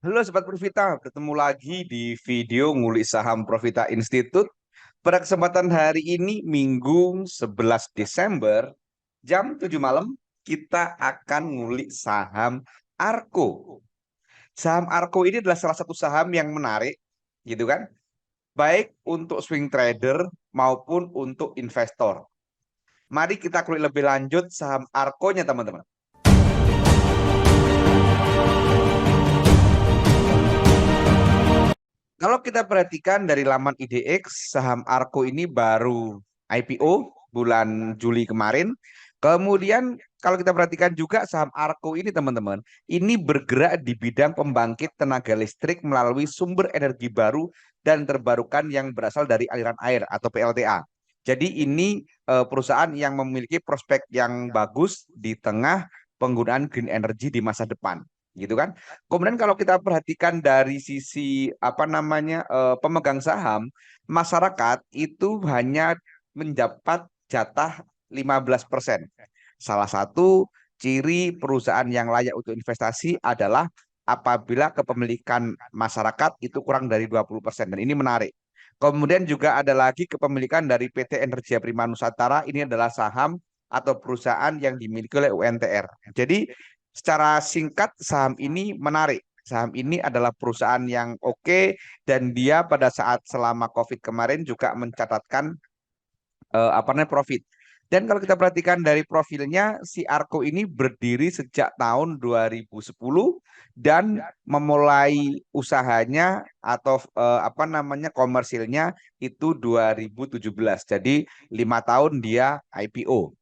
Halo Sobat Profita, bertemu lagi di video ngulik saham Profita Institute. Pada kesempatan hari ini, Minggu 11 Desember, jam 7 malam, kita akan ngulik saham Arko. Saham Arko ini adalah salah satu saham yang menarik, gitu kan? Baik untuk swing trader maupun untuk investor. Mari kita kulik lebih lanjut saham Arko-nya, teman-teman. Kalau kita perhatikan dari laman IDX, saham Arko ini baru IPO bulan Juli kemarin. Kemudian kalau kita perhatikan juga saham Arko ini teman-teman, ini bergerak di bidang pembangkit tenaga listrik melalui sumber energi baru dan terbarukan yang berasal dari aliran air atau PLTA. Jadi ini perusahaan yang memiliki prospek yang bagus di tengah penggunaan green energy di masa depan, gitu kan? Kemudian kalau kita perhatikan dari sisi apa namanya pemegang saham, masyarakat itu hanya mendapat jatah 15%. Salah satu ciri perusahaan yang layak untuk investasi adalah apabila kepemilikan masyarakat itu kurang dari 20%. Dan ini menarik. Kemudian juga ada lagi kepemilikan dari PT Energia Prima Nusantara. Ini adalah saham atau perusahaan yang dimiliki oleh UNTR. Jadi secara singkat, saham ini menarik. Saham ini adalah perusahaan yang oke dan dia pada saat selama COVID kemarin juga mencatatkan apa namanya profit. Dan kalau kita perhatikan dari profilnya, si Arko ini berdiri sejak tahun 2010 dan memulai usahanya atau apa namanya komersilnya itu 2017. Jadi 5 tahun dia IPO.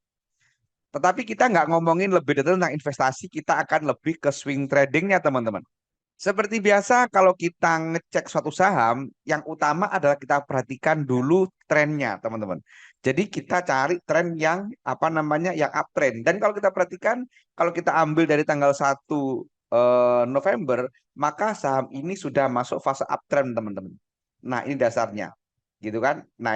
Tetapi kita nggak ngomongin lebih detail tentang investasi, kita akan lebih ke swing tradingnya teman-teman. Seperti biasa, kalau kita ngecek suatu saham, yang utama adalah kita perhatikan dulu trennya, teman-teman. Jadi kita cari tren yang apa namanya, yang uptrend. Dan kalau kita perhatikan, kalau kita ambil dari tanggal 1 November, maka saham ini sudah masuk fase uptrend, teman-teman. Nah, ini dasarnya, gitu kan? Nah,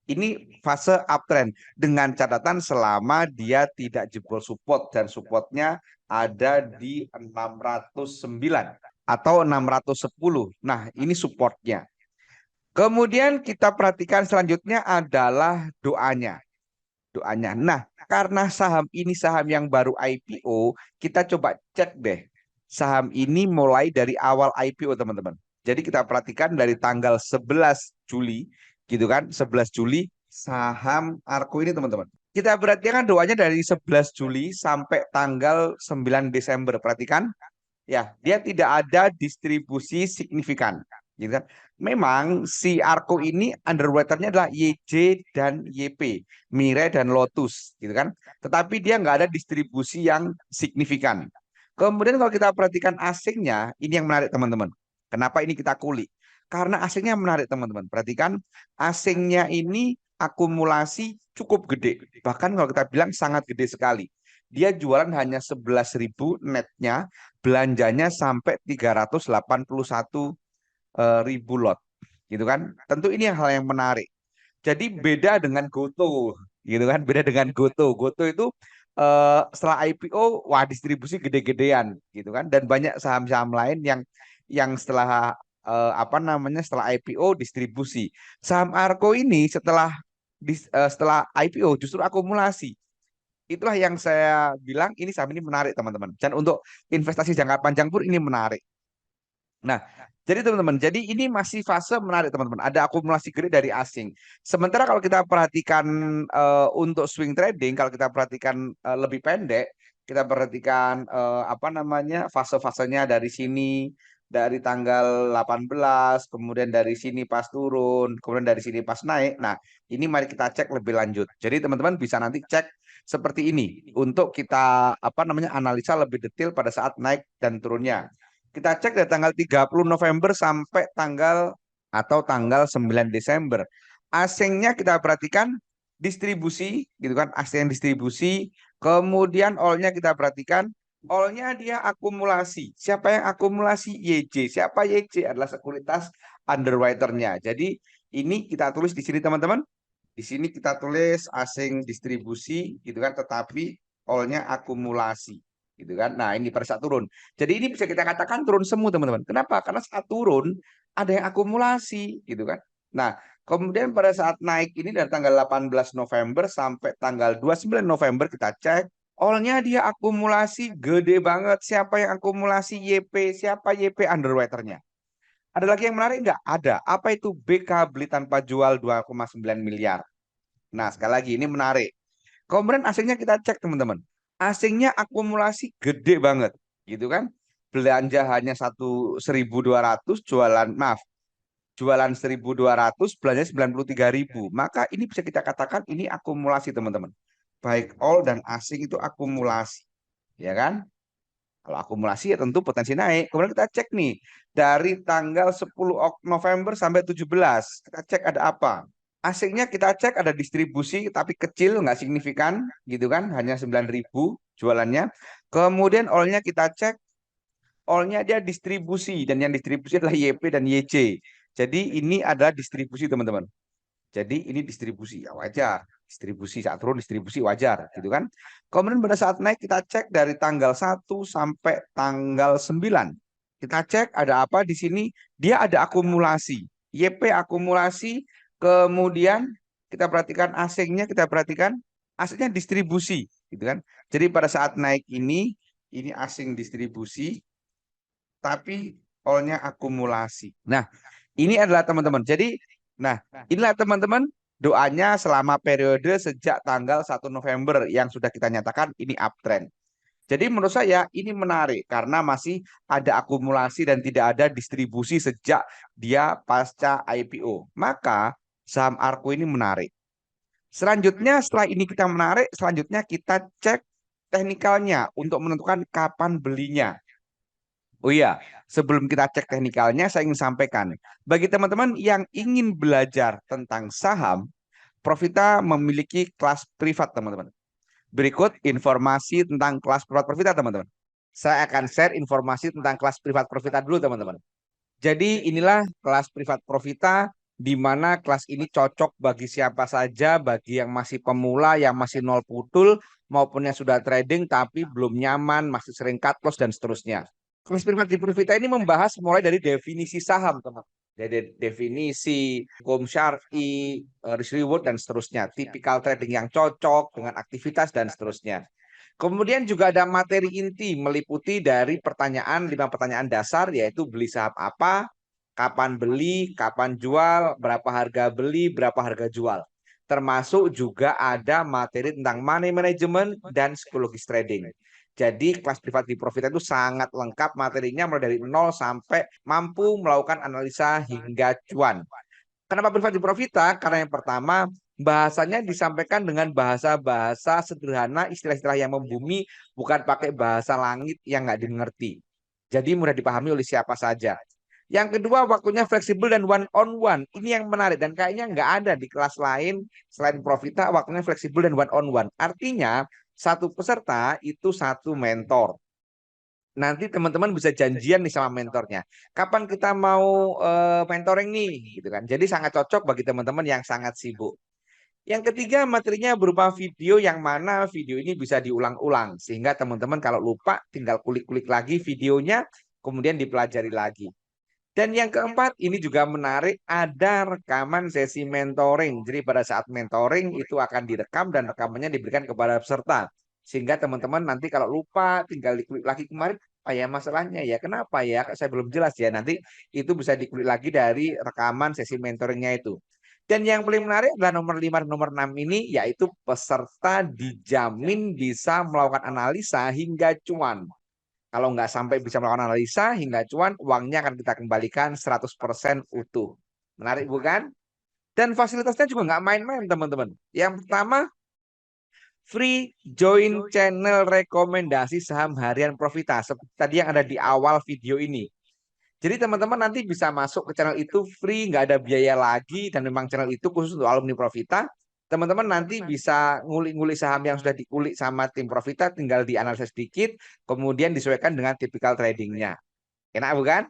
ini fase uptrend dengan catatan selama dia tidak jebol support dan supportnya ada di 609 atau 610. Nah, ini supportnya. Kemudian kita perhatikan selanjutnya adalah doanya. Doanya. Nah, karena saham ini saham yang baru IPO, kita coba cek deh. Saham ini mulai dari awal IPO, teman-teman. Jadi kita perhatikan dari tanggal 11 Juli, gitu kan? 11 Juli saham Arko ini, teman-teman. Kita perhatikan doanya dari 11 Juli sampai tanggal 9 Desember. Perhatikan. Ya, dia tidak ada distribusi signifikan, gitu kan? Memang si Arko ini underwaternya adalah YJ dan YP, Mire dan Lotus, gitu kan? Tetapi dia nggak ada distribusi yang signifikan. Kemudian kalau kita perhatikan asingnya, ini yang menarik teman-teman. Kenapa ini kita kulik? Karena asingnya menarik teman-teman. Perhatikan asingnya ini akumulasi cukup gede. Bahkan kalau kita bilang sangat gede sekali. Dia jualan hanya 11.000 netnya, belanjanya sampai 381 ribu lot, gitu kan? Tentu ini hal yang menarik. Jadi beda dengan Goto, gitu kan? Beda dengan Goto. Goto itu setelah IPO, wah distribusi gede-gedean, gitu kan? Dan banyak saham-saham lain yang setelah apa namanya setelah IPO distribusi. Saham Arko ini setelah IPO justru akumulasi. Itulah yang saya bilang ini saham ini menarik teman-teman. Dan untuk investasi jangka panjang pun ini menarik. Nah, jadi teman-teman, jadi ini masih fase menarik teman-teman. Ada akumulasi gede dari asing. Sementara kalau kita perhatikan untuk swing trading, kalau kita perhatikan lebih pendek, kita perhatikan apa namanya fase-fasenya dari sini, dari tanggal 18, kemudian dari sini pas turun, kemudian dari sini pas naik. Nah, ini mari kita cek lebih lanjut. Jadi teman-teman bisa nanti cek seperti ini untuk kita apa namanya analisa lebih detail pada saat naik dan turunnya. Kita cek dari tanggal 30 November sampai tanggal 9 Desember. Asingnya kita perhatikan distribusi, gitu kan? Asing distribusi. Kemudian all-nya kita perhatikan, all-nya dia akumulasi. Siapa yang akumulasi? YJ. Siapa YJ? Adalah sekuritas underwriter-nya. Jadi ini kita tulis di sini teman-teman. Di sini kita tulis asing distribusi, gitu kan? Tetapi all-nya akumulasi. gitu kan. Nah, ini pada saat turun. Jadi ini bisa kita katakan turun semu, teman-teman. Kenapa? Karena saat turun ada yang akumulasi, gitu kan. Nah, kemudian pada saat naik ini dari tanggal 18 November sampai tanggal 29 November kita cek, all-nya dia akumulasi gede banget. Siapa yang akumulasi YP? Siapa YP underwater-nya? Ada lagi yang menarik nggak? Ada. Apa itu BK beli tanpa jual 2,9 miliar? Nah, sekali lagi ini menarik. Kemudian asingnya kita cek, teman-teman. Asingnya akumulasi gede banget, gitu kan? Belanja hanya 1.200, jualan maaf, jualan 1.200, belanja 93.000. Maka ini bisa kita katakan ini akumulasi, teman-teman. Baik all dan asing itu akumulasi, ya kan? Kalau akumulasi ya tentu potensi naik. Kemudian kita cek nih dari tanggal 10 November sampai 17. Kita cek ada apa? Asingnya kita cek ada distribusi tapi kecil, nggak signifikan gitu kan, hanya 9.000 jualannya. Kemudian all-nya kita cek, all-nya dia distribusi dan yang distribusi adalah YP dan YC. Jadi ini adalah distribusi, teman-teman. Jadi ini distribusi ya wajar, distribusi saat turun distribusi wajar gitu kan. Kemudian pada saat naik kita cek dari tanggal 1 sampai tanggal 9. Kita cek ada apa di sini? Dia ada akumulasi. YP akumulasi, kemudian kita perhatikan asingnya, kita perhatikan asingnya distribusi gitu kan. Jadi pada saat naik ini asing distribusi tapi all-nya akumulasi. Nah, ini adalah teman-teman. Jadi, nah, inilah teman-teman doanya selama periode sejak tanggal 1 November yang sudah kita nyatakan ini uptrend. Jadi menurut saya ini menarik karena masih ada akumulasi dan tidak ada distribusi sejak dia pasca IPO. Maka saham Arko ini menarik. Selanjutnya setelah ini kita menarik, selanjutnya kita cek teknikalnya untuk menentukan kapan belinya. Oh iya, sebelum kita cek teknikalnya, saya ingin sampaikan. Bagi teman-teman yang ingin belajar tentang saham, Profita memiliki kelas privat, teman-teman. Berikut informasi tentang kelas privat Profita, teman-teman. Saya akan share informasi tentang kelas privat Profita dulu, teman-teman. Jadi inilah kelas privat Profita, di mana kelas ini cocok bagi siapa saja, bagi yang masih pemula, yang masih nol putul, maupun yang sudah trading tapi belum nyaman, masih sering cut loss, dan seterusnya. Kelas privat di Profita ini membahas mulai dari definisi saham, teman. Jadi definisi, hukum syar'i, risk reward, dan seterusnya. Tipikal trading yang cocok dengan aktivitas, dan seterusnya. Kemudian juga ada materi inti meliputi dari pertanyaan, 5 pertanyaan dasar, yaitu beli saham apa, kapan beli, kapan jual, berapa harga beli, berapa harga jual. Termasuk juga ada materi tentang money management dan psikologis trading. Jadi kelas privat di Profita itu sangat lengkap materinya mulai dari nol sampai mampu melakukan analisa hingga cuan. Kenapa privat di Profita? Karena yang pertama bahasanya disampaikan dengan bahasa-bahasa sederhana, istilah-istilah yang membumi, bukan pakai bahasa langit yang nggak dimengerti. Jadi mudah dipahami oleh siapa saja. Yang kedua, waktunya fleksibel dan one on one. Ini yang menarik dan kayaknya nggak ada di kelas lain selain Profita, waktunya fleksibel dan one on one. Artinya satu peserta itu satu mentor. Nanti teman-teman bisa janjian nih sama mentornya. Kapan kita mau mentoring nih, gitu kan? Jadi sangat cocok bagi teman-teman yang sangat sibuk. Yang ketiga, materinya berupa video yang mana video ini bisa diulang-ulang. Sehingga teman-teman kalau lupa tinggal kulik-kulik lagi videonya, kemudian dipelajari lagi. Dan yang keempat, ini juga menarik, ada rekaman sesi mentoring. Jadi pada saat mentoring itu akan direkam dan rekamannya diberikan kepada peserta. Sehingga teman-teman nanti kalau lupa tinggal dikulik lagi kemarin, apa ya masalahnya ya, kenapa ya, saya belum jelas ya. Nanti itu bisa dikulik lagi dari rekaman sesi mentoringnya itu. Dan yang paling menarik adalah nomor 5 dan nomor 6 ini, yaitu peserta dijamin bisa melakukan analisa hingga cuan. Kalau nggak sampai bisa melakukan analisa hingga cuan, uangnya akan kita kembalikan 100% utuh. Menarik bukan? Dan fasilitasnya juga nggak main-main, teman-teman. Yang pertama, free join channel rekomendasi saham harian Profita. Seperti tadi yang ada di awal video ini. Jadi teman-teman nanti bisa masuk ke channel itu free, nggak ada biaya lagi. Dan memang channel itu khusus untuk alumni Profita. Teman-teman nanti bisa ngulik-ngulik saham yang sudah dikulik sama tim Profita, tinggal dianalisis sedikit, kemudian disesuaikan dengan tipikal tradingnya. Enak bukan?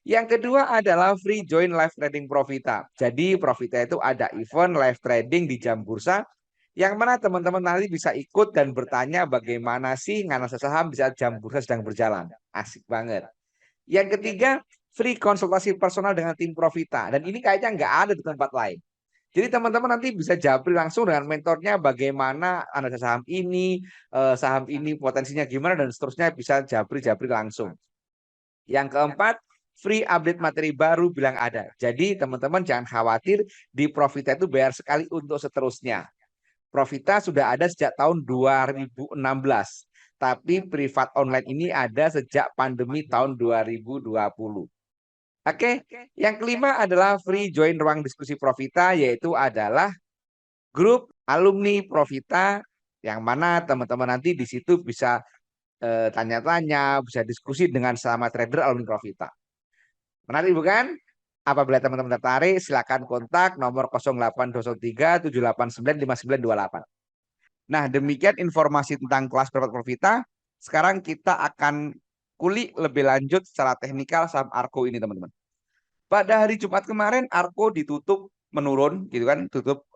Yang kedua adalah free join live trading Profita. Jadi Profita itu ada event live trading di jam bursa Yang mana teman-teman nanti bisa ikut dan bertanya bagaimana sih nganalisa saham bisa jam bursa sedang berjalan. Asik banget. Yang ketiga, free konsultasi personal dengan tim Profita. Dan ini kayaknya nggak ada di tempat lain. Jadi teman-teman nanti bisa japri langsung dengan mentornya bagaimana analisa saham ini potensinya gimana dan seterusnya bisa japri-japri langsung. Yang keempat, free update materi baru bilang ada. Jadi teman-teman jangan khawatir di Profita itu bayar sekali untuk seterusnya. Profita sudah ada sejak tahun 2016. Tapi privat online ini ada sejak pandemi tahun 2020. Oke, yang kelima adalah free join ruang diskusi Profita, yaitu adalah grup alumni Profita yang mana teman-teman nanti di situ bisa tanya-tanya, bisa diskusi dengan sama trader alumni Profita. Menarik bukan? Apabila teman-teman tertarik, silakan kontak nomor 0803 789 5928. Nah, demikian informasi tentang kelas privat Profita. Sekarang kita akan kulik lebih lanjut secara teknikal saham Arko ini, teman-teman. Pada hari Jumat kemarin Arko ditutup menurun gitu kan, tutup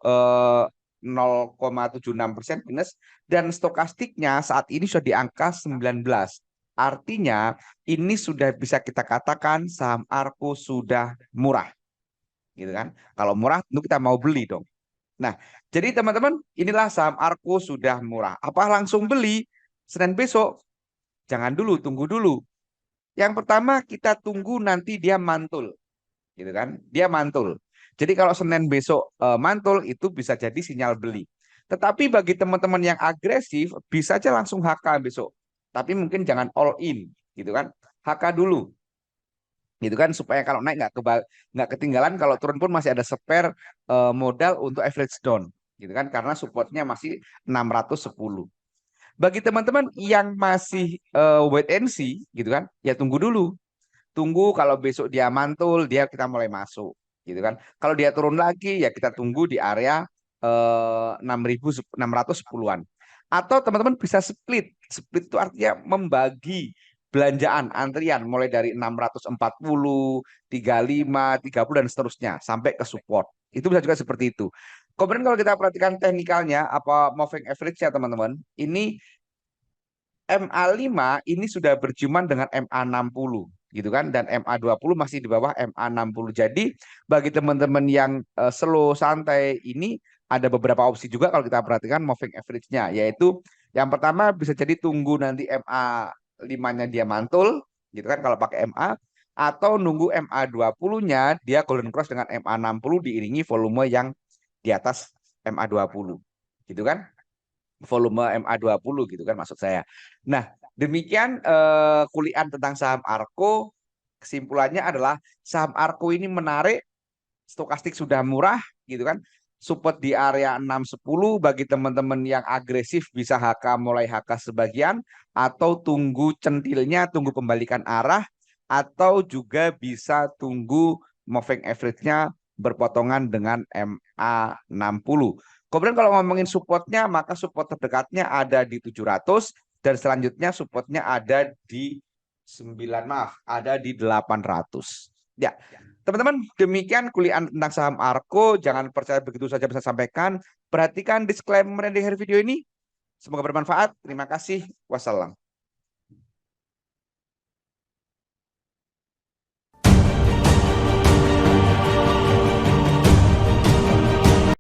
0,76% minus dan stokastiknya saat ini sudah di angka 19. Artinya ini sudah bisa kita katakan saham Arko sudah murah. Gitu kan? Kalau murah tentu kita mau beli dong. Nah, jadi teman-teman, inilah saham Arko sudah murah. Apa langsung beli Senin besok? Jangan dulu, tunggu dulu. Yang pertama kita tunggu nanti dia mantul gitu kan, dia mantul. Jadi kalau Senin besok mantul itu bisa jadi sinyal beli. Tetapi bagi teman-teman yang agresif bisa aja langsung HK besok. Tapi mungkin jangan all in gitu kan. HK dulu gitu kan supaya kalau naik nggak ketinggalan, kalau turun pun masih ada spare modal untuk average down gitu kan, karena supportnya masih 610. Bagi teman-teman yang masih wait and see gitu kan, ya tunggu dulu. Tunggu kalau besok dia mantul, dia kita mulai masuk, gitu kan. Kalau dia turun lagi, ya kita tunggu di area 6.610-an. Atau teman-teman bisa split. Split itu artinya membagi belanjaan antrian mulai dari 640, 35, 30 dan seterusnya sampai ke support. Itu bisa juga seperti itu. Kemudian kalau kita perhatikan teknikalnya, apa moving average ya teman-teman, ini MA5 ini sudah berjuman dengan MA60 gitu kan, dan MA20 masih di bawah MA60. Jadi bagi teman-teman yang slow santai ini ada beberapa opsi juga kalau kita perhatikan moving average-nya, yaitu yang pertama bisa jadi tunggu nanti MA5-nya dia mantul gitu kan kalau pakai MA, atau nunggu MA20-nya dia golden cross dengan MA60 diiringi volume yang di atas MA20 gitu kan, volume MA20 gitu kan maksud saya. Nah, demikian kuliah tentang saham Arko. Kesimpulannya adalah saham Arko ini menarik, stokastik sudah murah gitu kan. Support di area 610, bagi teman-teman yang agresif bisa HK, mulai HK sebagian atau tunggu centilnya, tunggu pembalikan arah, atau juga bisa tunggu moving average-nya berpotongan dengan MA60. Kemudian kalau ngomongin supportnya, maka support terdekatnya ada di 700 dan selanjutnya supportnya ada di 9, maaf, ada di 800. Ya, teman-teman, demikian kuliah tentang saham Arko. Jangan percaya begitu saja bisa sampaikan. Perhatikan disclaimer di akhir video ini. Semoga bermanfaat. Terima kasih. Wassalam.